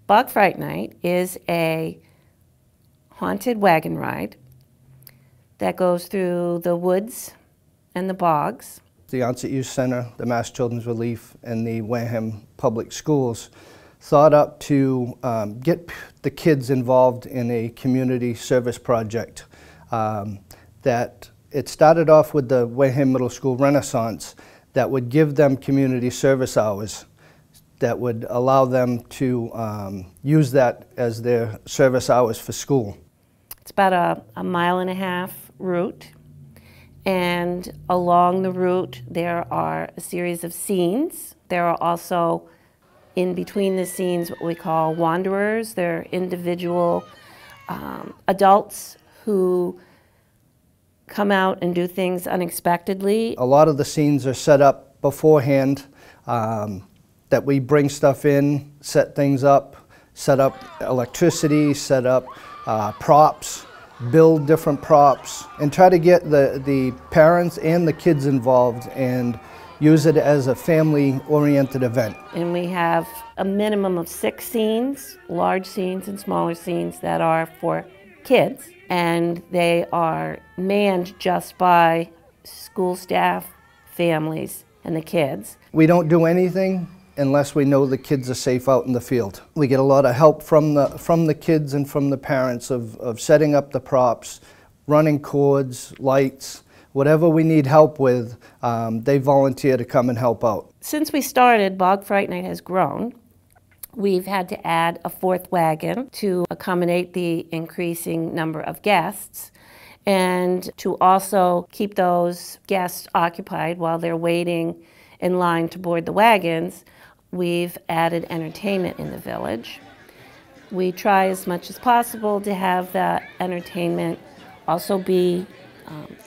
Bog Fright Night is a haunted wagon ride that goes through the woods and the bogs. The Onset Youth Center, the Mass Children's Relief, and the Wareham Public Schools thought up to get the kids involved in a community service project. That it started off with the Wareham Middle School Renaissance that would give them community service hours that would allow them to use that as their service hours for school. It's about a 1.5 mile route, and along the route there are a series of scenes. There are also in between the scenes what we call wanderers. They're individual adults who come out and do things unexpectedly. A lot of the scenes are set up beforehand, that we bring stuff in, set things up, set up electricity, set up props, build different props, and try to get the parents and the kids involved and use it as a family-oriented event. And we have a minimum of 6 scenes, large scenes and smaller scenes that are for kids, and they are manned just by school staff, families, and the kids. We don't do anything unless we know the kids are safe out in the field. We get a lot of help from the kids and from the parents of setting up the props, running cords, lights, whatever we need help with, they volunteer to come and help out. Since we started, Bog Fright Night has grown. We've had to add a 4th wagon to accommodate the increasing number of guests and to also keep those guests occupied while they're waiting in line to board the wagons. We've added entertainment in the village. We try as much as possible to have that entertainment also be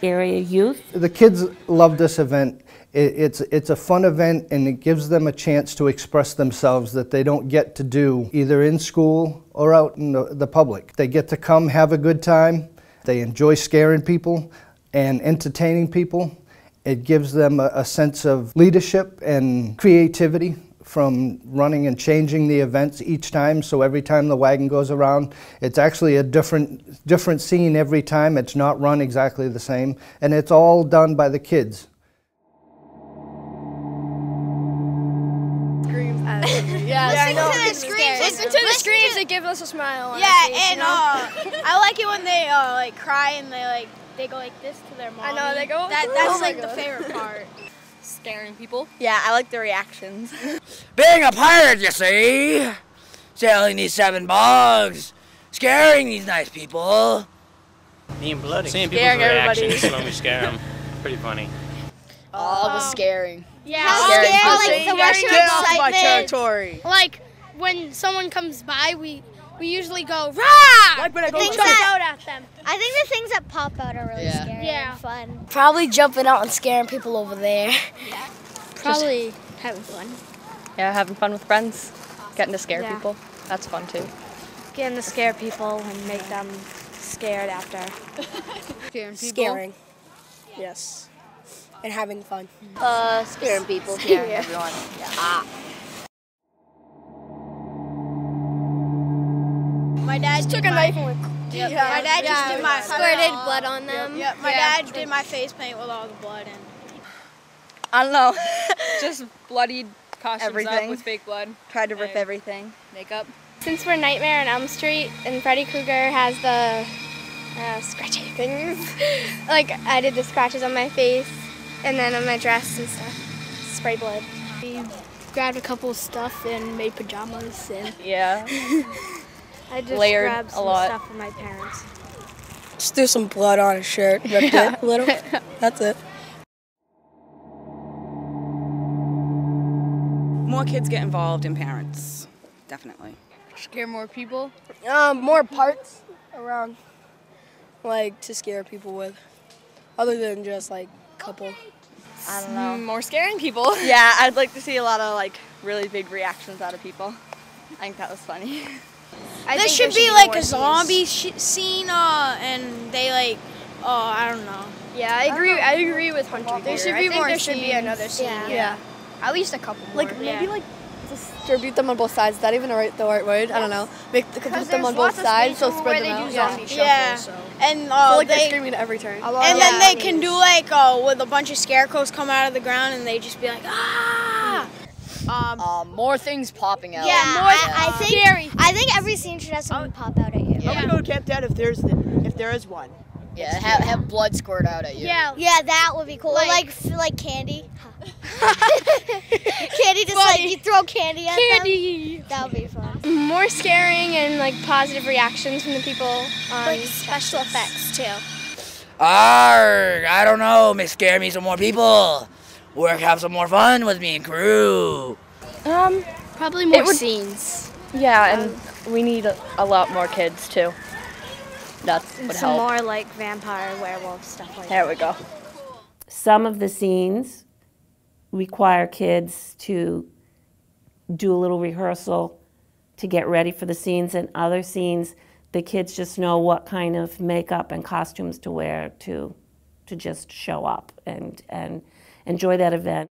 area youth. The kids love this event. It's a fun event, and it gives them a chance to express themselves that they don't get to do either in school or out in the public. They get to come have a good time. They enjoy scaring people and entertaining people. It gives them a sense of leadership and creativity from running and changing the events each time. So every time the wagon goes around, it's actually a different scene every time. It's not run exactly the same, and it's all done by the kids. Listen to the screams that give us a smile on yeah, our face, and you know? I like it when they like cry and they go like this to their mom. I know, they go. That's like the favorite part. Scaring people. Yeah, I like the reactions. Being a pirate, you see, sailing these 7 bogs, scaring these nice people. Being bloody. Seeing Scaring people's everybody. reactions when we scare them. Pretty funny. All the scaring. Yeah, Scaring scary, people. like the rush of Get off my excitement. territory. Like when someone comes by, we usually go rah! Like when I go Things jump out at them. I think the things that pop out are really scary Yeah. and fun. Probably jumping out and scaring people over there. Probably having fun. Yeah, having fun with friends, getting to scare Yeah. people. That's fun too. Getting to scare people and make them scared after. Scaring people. Scaring. Yes. And having fun. Scaring people, scaring everyone. Yeah. My dad Took a knife and went. My dad just did my Squirted blood on them. Yep, my dad did my face paint with all the blood in. I don't know. Just bloodied costumes Everything. up with fake blood. Tried to rip everything. Makeup. Since we're Nightmare on Elm Street and Freddy Krueger has the scratchy things, like I did the scratches on my face and then on my dress and stuff, spray blood. We grabbed a couple of stuff and made pajamas and Yeah. I just Layered grabbed a some lot. stuff for my parents. Just threw some blood on his shirt, ripped it a little. That's it. More kids get involved in parents, definitely. Scare more people. More parts around, like, to scare people with. Other than just, like, couple. I don't know. More scaring people. Yeah, I'd like to see a lot of like really big reactions out of people. I think that was funny. There should be like a zombie scene, and they like, I don't know. Yeah, I agree with Hunter. There should be more There should be scenes. another scene. Yeah. At least a couple more. Like, maybe, like, distribute them on both sides. Is that even the right word? I don't know. Put them on both sides, so spread them out. Yeah. And so they're screaming at every turn. And then they can do like with a bunch of scarecrows come out of the ground, and they just be like, ah. More things popping out. Yeah, I think every scene should have something pop out at you. I would go to Camp Dad if there is one. Yeah, have blood squirt out at you. Yeah, that would be cool. Like candy. Candy, just like you throw candy at them. That would be fun. More scaring and like positive reactions from the people. Like special effects too. Arrgh, I don't know, may scare me some more people. Have some more fun with me and crew. Probably more scenes. Yeah, and we need a lot more kids too. That would Some help. more like vampire, werewolf stuff like There that. we go. Some of the scenes require kids to do a little rehearsal to get ready for the scenes, and other scenes the kids just know what kind of makeup and costumes to wear to just show up and enjoy that event.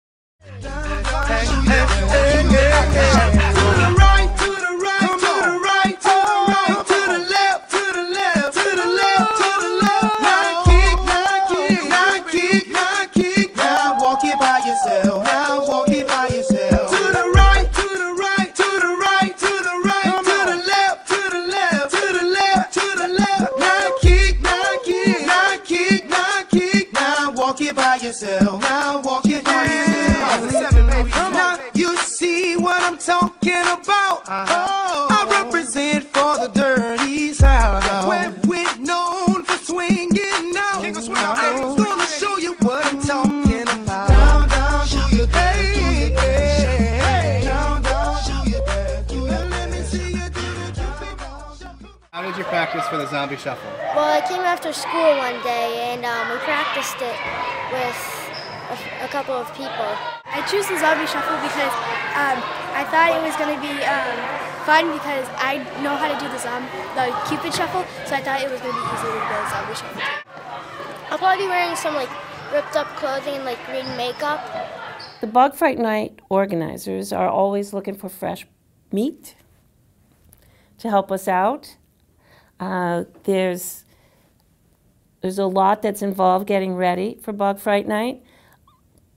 Now walk it by yourself. Now you see what I'm talking about. I represent for the dirty South, where we're known for swinging out. I'm gonna show you what I'm talking about. Down, down, show you that. Down, down, show you that. Let me see you do the. How did you practice for the zombie shuffle? Well, I came after school one day and we practiced it with a couple of people. I choose the zombie shuffle because I thought it was going to be fun because I know how to do the Cupid shuffle, so I thought it was going to be easy to do the zombie shuffle. I'll probably be wearing some like ripped up clothing and like green makeup. The Bug Fright Night organizers are always looking for fresh meat to help us out. There's a lot that's involved getting ready for Bug Fright Night.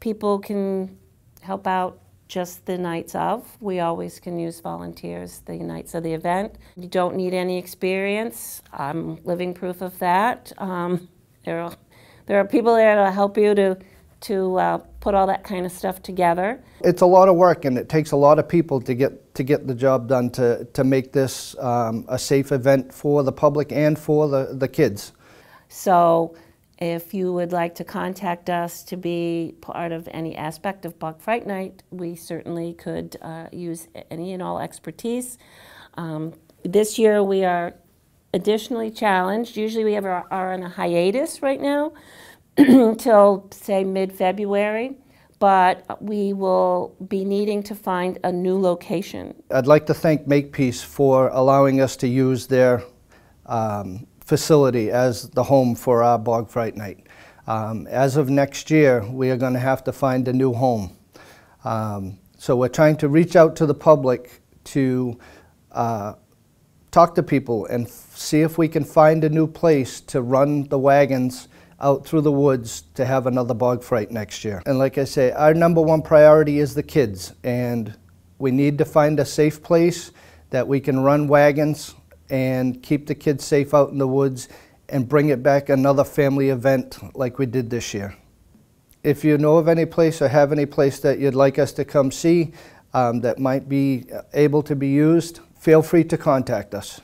People can help out just the nights of. We always can use volunteers the nights of the event. You don't need any experience. I'm living proof of that. There are people there to help you to put all that kind of stuff together. It's a lot of work, and it takes a lot of people to get the job done to make this a safe event for the public and for the kids. So if you would like to contact us to be part of any aspect of Bug Fright Night, we certainly could use any and all expertise. This year we are additionally challenged. Usually we are on a hiatus right now until, say, mid-February, but we will be needing to find a new location. I'd like to thank Makepeace for allowing us to use their facility as the home for our Bog Fright Night. As of next year, we are going to have to find a new home. So we're trying to reach out to the public to talk to people and see if we can find a new place to run the wagons out through the woods to have another Bog Fright next year. And like I say, our #1 priority is the kids, and we need to find a safe place that we can run wagons and keep the kids safe out in the woods and bring it back another family event like we did this year. If you know of any place or have any place that you'd like us to come see that might be able to be used, feel free to contact us.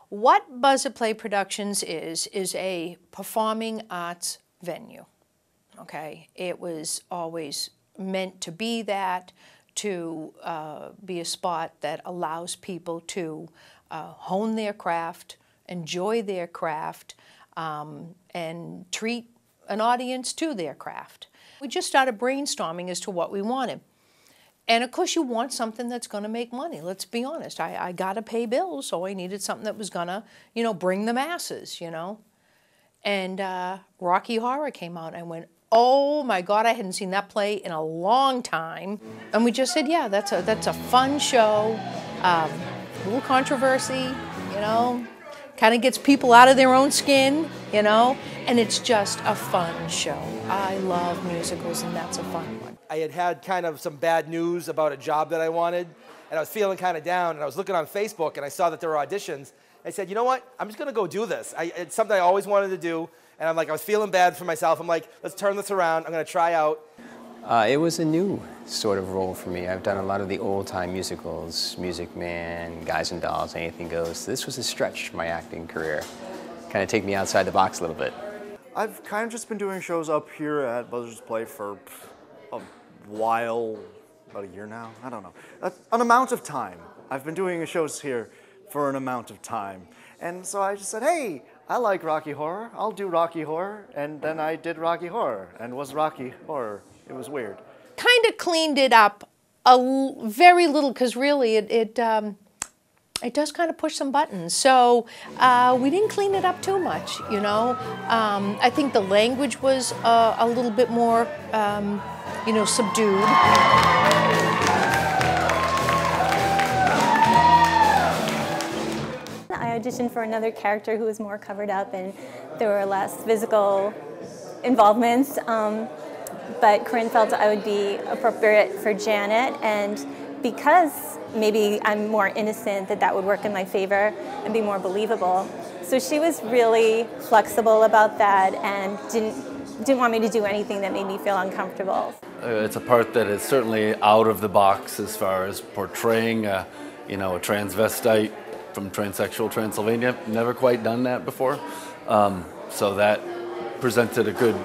What Buzz at Play Productions is a performing arts venue, okay? It was always meant to be that, to be a spot that allows people to hone their craft, enjoy their craft, and treat an audience to their craft. We just started brainstorming as to what we wanted. And of course you want something that's going to make money. Let's be honest. I got to pay bills, so I needed something that was going to, you know, bring the masses, you know. And Rocky Horror came out and I went, oh my God, I hadn't seen that play in a long time. And we just said, yeah, that's a fun show, a little controversy, you know, kind of gets people out of their own skin, you know, and it's just a fun show. I love musicals and that's a fun one. I had kind of some bad news about a job that I wanted, and I was feeling kind of down, and I was looking on Facebook, and I saw that there were auditions. I said, you know what, I'm just gonna go do this. It's something I always wanted to do, and I was feeling bad for myself. I'm like, let's turn this around, I'm gonna try out. It was a new sort of role for me. I've done a lot of the old-time musicals, Music Man, Guys and Dolls, Anything Goes. This was a stretch for my acting career. Kind of take me outside the box a little bit. I've kind of just been doing shows up here at Buzzards Play for a while, about a year now, I don't know. An amount of time. I've been doing shows here for an amount of time. And so I just said, hey, I like Rocky Horror, I'll do Rocky Horror. And then I did Rocky Horror and was Rocky Horror. It was weird. Kind of cleaned it up very little, because really it does kind of push some buttons. So we didn't clean it up too much, you know. I think the language was a little bit more, you know, subdued. I auditioned for another character who was more covered up and there were less physical involvements. But Corinne felt I would be appropriate for Janet, and because maybe I'm more innocent, that would work in my favor and be more believable. So she was really flexible about that and didn't want me to do anything that made me feel uncomfortable. It's a part that is certainly out of the box as far as portraying you know, a transvestite from transsexual Transylvania. Never quite done that before. So that presented a good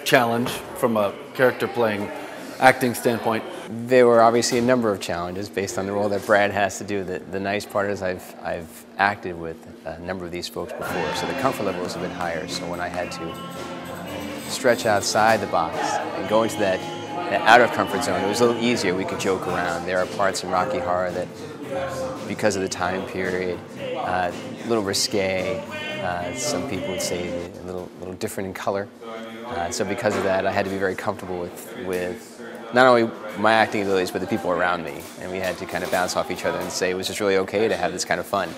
challenge from a character playing acting standpoint. There were obviously a number of challenges based on the role that Brad has to do. The nice part is I've acted with a number of these folks before, so the comfort level was a bit higher. So when I had to stretch outside the box and go into that outer comfort zone, it was a little easier. We could joke around. There are parts in Rocky Horror that, because of the time period, a little risque. Some people would say a little different in color. So because of that, I had to be very comfortable with not only my acting abilities, but the people around me. And we had to kind of bounce off each other and say it was just really okay to have this kind of fun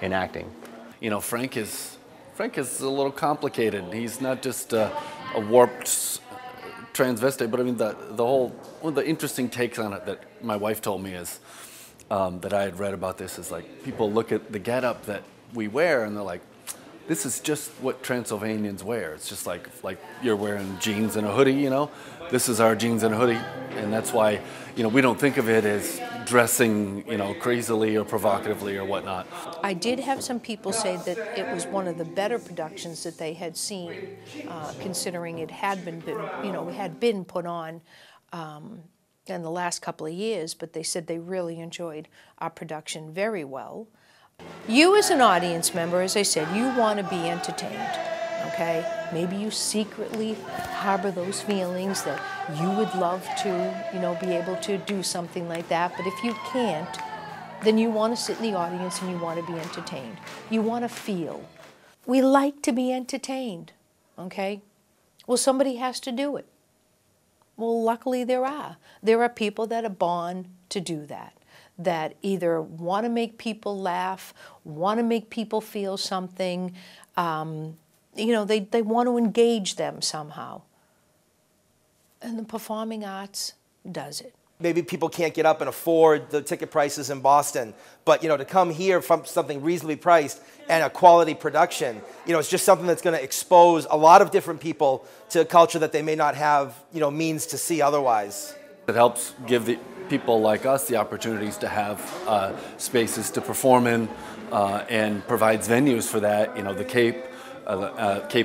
in acting. You know, Frank is a little complicated. He's not just a warped transvestite, but I mean one of the interesting takes on it that my wife told me is that I had read about this is like people look at the getup that we wear and they're like, this is just what Transylvanians wear. It's just like you're wearing jeans and a hoodie, you know? This is our jeans and a hoodie, and that's why, you know, we don't think of it as dressing, you know, crazily or provocatively or whatnot. I did have some people say that it was one of the better productions that they had seen, considering it had been, you know, had been put on in the last couple of years, but they said they really enjoyed our production very well. You as an audience member, as I said, you want to be entertained, okay? Maybe you secretly harbor those feelings that you would love to, you know, be able to do something like that, but if you can't, then you want to sit in the audience and you want to be entertained. You want to feel. We like to be entertained, okay? Well, somebody has to do it. Well, luckily there are. There are people that are born to do that. That either want to make people laugh, want to make people feel something, you know, they want to engage them somehow. And the performing arts does it. Maybe people can't get up and afford the ticket prices in Boston, but, you know, to come here from something reasonably priced and a quality production, you know, it's just something that's going to expose a lot of different people to a culture that they may not have, you know, means to see otherwise. It helps give the people like us the opportunities to have spaces to perform in and provides venues for that. You know, the Cape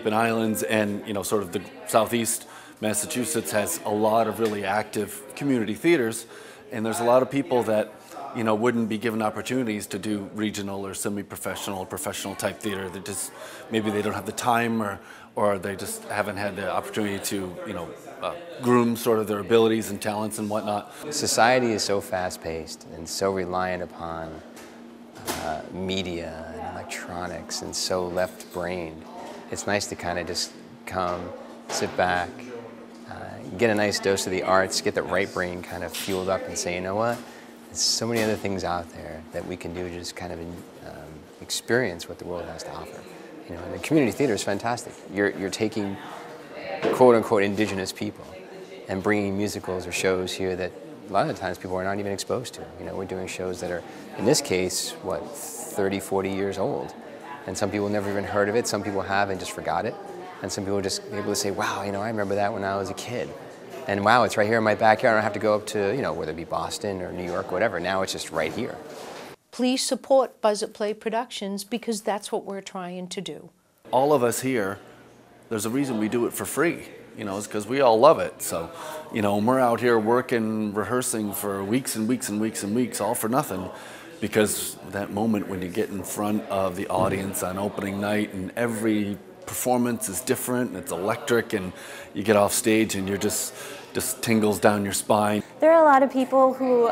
and Islands and, you know, sort of the Southeast Massachusetts has a lot of really active community theaters, and there's a lot of people that you know, wouldn't be given opportunities to do regional or semi-professional, professional type theater. That just, maybe they don't have the time, or they just haven't had the opportunity to, you know, groom sort of their abilities and talents and whatnot. Society is so fast-paced and so reliant upon media and electronics and so left-brained. It's nice to kind of just come, sit back, get a nice dose of the arts, get the right brain kind of fueled up and say, you know what, there's so many other things out there that we can do to just kind of experience what the world has to offer. You know, and the community theater is fantastic. You're taking quote-unquote indigenous people and bringing musicals or shows here that a lot of the times people are not even exposed to. You know, we're doing shows that are, in this case, what, 30, 40 years old. And some people never even heard of it, some people have and just forgot it. And some people are just able to say, wow, you know, I remember that when I was a kid. And wow, it's right here in my backyard. I don't have to go up to, you know, whether it be Boston or New York, whatever. Now it's just right here. Please support Buzz It Play Productions because that's what we're trying to do. All of us here, there's a reason we do it for free. You know, it's because we all love it. So, you know, we're out here working, rehearsing for weeks and weeks and weeks and weeks, all for nothing. Because that moment when you get in front of the audience on opening night and every performance is different and it's electric and you get off stage and you're just tingles down your spine. There are a lot of people who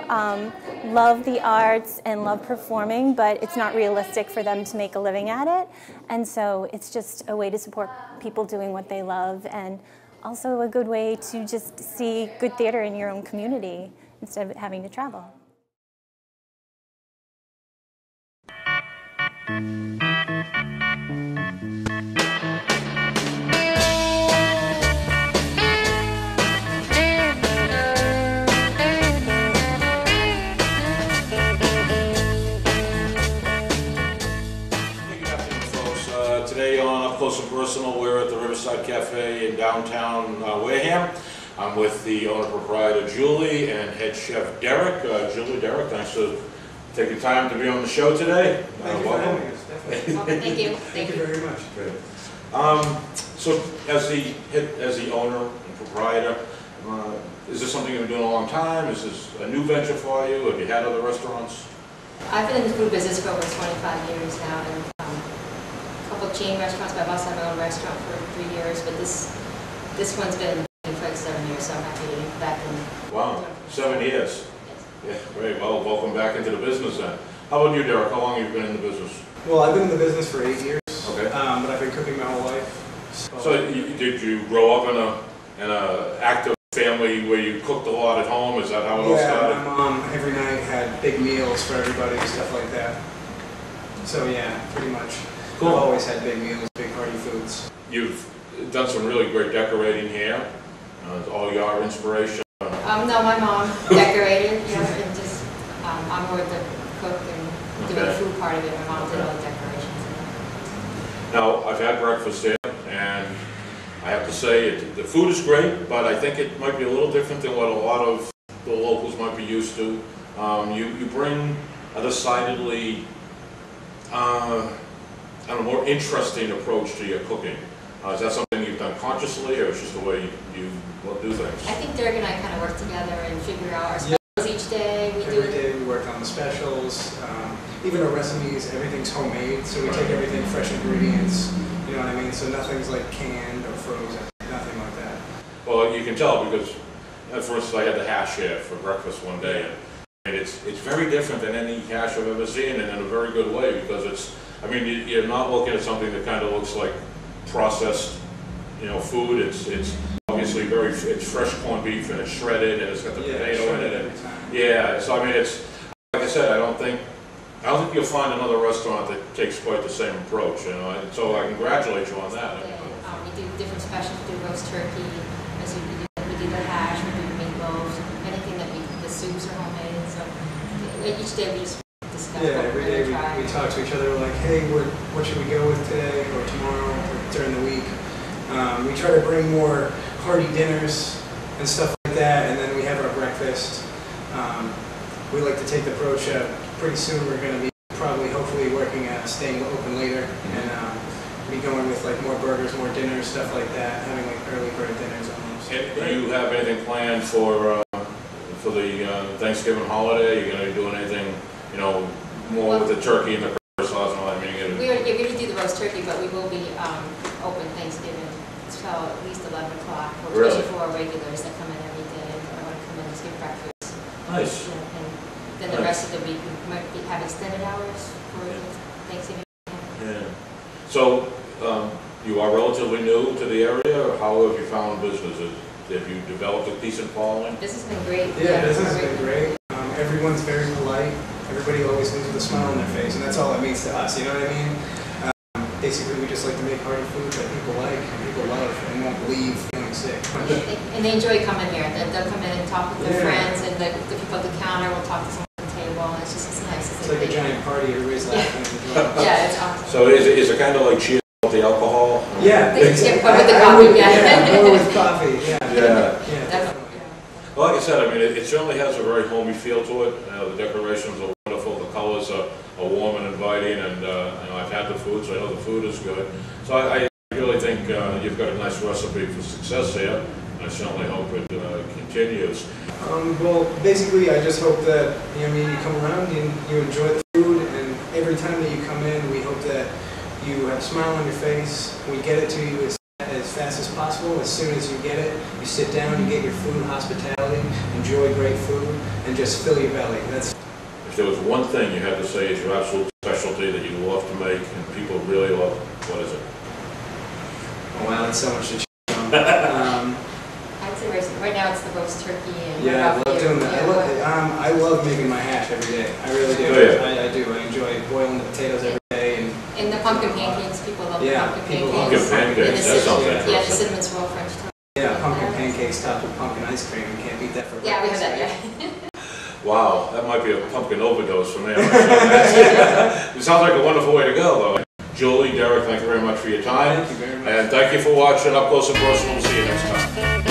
love the arts and love performing, but it's not realistic for them to make a living at it. And so it's just a way to support people doing what they love, and also a good way to just see good theater in your own community instead of having to travel. Today on Up Close and Personal, we're at the Riverside Cafe in downtown Wareham. I'm with the owner-proprietor Julie and head chef Derek. Julie, Derek, thanks for taking time to be on the show today. Thank you for having us. Thank you. Thank you very much. Good. So as the owner and proprietor, is this something you've been doing a long time? Is this a new venture for you? Have you had other restaurants? I've been in the food business for over 25 years now, and a couple of chain restaurants, but I've also had my own restaurant for 3 years, but this one's been for like 7 years, so I'm happy to be back in. Wow, 7 years. Yeah, great. Well, welcome back into the business then. How about you, Derek? How long have you been in the business? Well, I've been in the business for 8 years. Okay. But I've been cooking my whole life. So did you grow up in a active family where you cooked a lot at home? Is that how it all started? Yeah, my mom every night had big meals for everybody and stuff like that. So yeah, pretty much. Cool. I've always had big meals, big hearty foods. You've done some really great decorating here. It's all your inspiration. No, my mom decorated, and just I'm more the cook and doing the food part of it. My mom did all the decorations. Now, I've had breakfast here, and I have to say the food is great, but I think it might be a little different than what a lot of the locals might be used to. You bring a decidedly more interesting approach to your cooking. Is that something you've done consciously, or is it just the way you do things? I think Derek and I kind of work together and figure out our specials each day. Every day we work on the specials. Even our recipes, everything's homemade, so we take everything fresh ingredients. You know what I mean? So nothing's like canned or frozen, nothing like that. Well, you can tell because, for instance, I had the hash here for breakfast one day, and it's very different than any hash I've ever seen, and in a very good way, because you're not looking at something that kind of looks like processed, food. It's obviously it's fresh corned beef, and it's shredded, and it's got the potato in it, and so it's like I said, I don't think you'll find another restaurant that takes quite the same approach, so I congratulate you on that. We do different specials. We do roast turkey, we do the hash, we do meatloaves, anything the soups are homemade. So each day we just discuss. Yeah, every day we talk to each other like, hey, what should we go with today or tomorrow or during the week? We try to bring more hearty dinners and stuff like that, and then we have our breakfast. We like to take the approach pretty soon we're going to be hopefully working at staying open later, and be going with like more burgers, more dinners, stuff like that, having like early bird dinners almost. Do you have anything planned for for the Thanksgiving holiday? Are you going to be doing anything, you know, more with the turkey and the cranberry sauce and all that? I mean, we already do the roast turkey, but we will be open Thanksgiving till at least 11 o'clock, especially for our regulars that come in every day and want to come in and get breakfast. Nice. And then the rest of the week we might have extended hours for Thanksgiving. Yeah. So, you are relatively new to the area, or how have you found business? Have you developed a decent following? This has been great. Yeah, this has been great. Everyone's very polite. Everybody always leaves with a smile on their face, and that's all it means to us, you know what I mean? Basically, we just like to make hearty food that people like and people love and won't leave feeling sick. And they enjoy coming here. They'll come in and talk with their friends, and the people at the counter will talk to someone at the table, and it's nice. It's like a giant party, everybody's laughing. Yeah, it's awesome. So is it kind of like cheers with the alcohol? Yeah. But with the coffee, yeah. More with coffee, yeah. Yeah, definitely. Well, like I said, I mean, it certainly has a very homey feel to it. The decorations are wonderful, the colors are warm and inviting, and you know, I've had the food, so I know the food is good. So I really think you've got a nice recipe for success here. I certainly hope it continues. Well, basically, I just hope that you come around and you enjoy the food, and every time that you come in, we hope that you have a smile on your face. We get it to you as fast as possible. As soon as you get it, you sit down, you get your food, hospitality, enjoy great food, and just fill your belly. That's. If there was one thing you had to say is your absolute specialty that you love to make and people really love, what is it? Oh wow, that's so much to choose from. I'd say right now it's the roast turkey. And yeah, I love doing that. I love making my hash every day. I really do. Oh, yeah. I do. I enjoy boiling the potatoes every day. And the pumpkin pancakes, people love pumpkin pancakes. Pumpkin pancakes, that sounds interesting. Yeah, the cinnamon swirl French toast. Yeah, pumpkin pancakes topped with pumpkin ice cream. You can't beat that for breakfast. Yeah, we have that, yeah. Wow, that might be a pumpkin overdose for me. It sounds like a wonderful way to go, though. Julie, Derek, thank you very much for your time. Thank you very much. And thank you for watching Up Close and Personal. See you next time.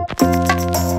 Thank you.